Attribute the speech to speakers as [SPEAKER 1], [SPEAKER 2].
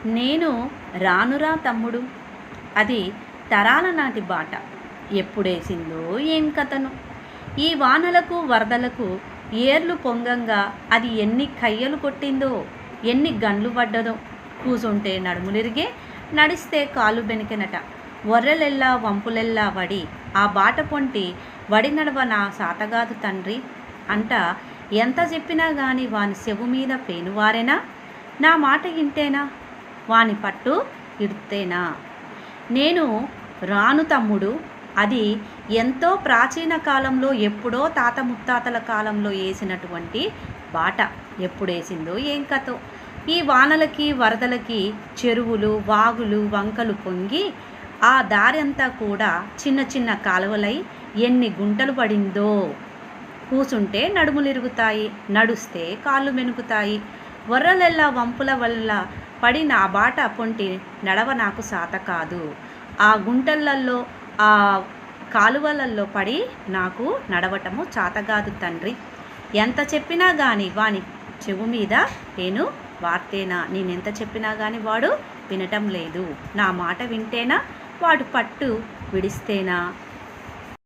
[SPEAKER 1] నేను రానురా తమ్ముడు, అది తరాల నాటి బాట, ఎప్పుడేసిందో ఏం కథను. ఈ వానలకు వరదలకు ఏర్లు పొంగంగా అది ఎన్ని కయ్యలు కొట్టిందో, ఎన్ని గన్లు పడ్డదో. కూసుంటే నడుములిరిగే, నడిస్తే కాలు బెనికెనట. వర్రెలెల్లా వంపులెల్లా వడి, ఆ బాట పొంటి వడి నడవ నా సాతగాదు తండ్రి అంట. ఎంత చెప్పినా గాని వాని చెవు మీద పేనువారేనా? నా మాట ఇంటేనా? వాని పట్టు ఇడ్తేనా? నేను రాను తమ్ముడు, అది ఎంతో ప్రాచీన కాలంలో, ఎప్పుడో తాత ముత్తాతల కాలంలో వేసినటువంటి బాట, ఎప్పుడేసిందో ఏం కథో. ఈ వానలకి వరదలకి చెరువులు వాగులు వంకలు పొంగి ఆ దారి అంతా కూడా చిన్న చిన్న కాలువలై ఎన్ని గుంటలు పడిందో. కూసుంటే నడుములిరుగుతాయి, నడుస్తే కాళ్ళు మెనుకుతాయి. వర్రలెల్లా వంపుల వల్ల పడి నా బాట పొంటి నడవ నాకు సాత కాదు. ఆ గుంటలల్లో ఆ కాలువలల్లో పడి నాకు నడవటము చాతగాదు తండ్రి. ఎంత చెప్పినా కానీ వాని చెవు మీద నేను వార్తేనా? నేనెంత చెప్పినా కానీ వాడు వినటం లేదు. నా మాట వింటేనా? వాడు పట్టు విడిస్తేనా?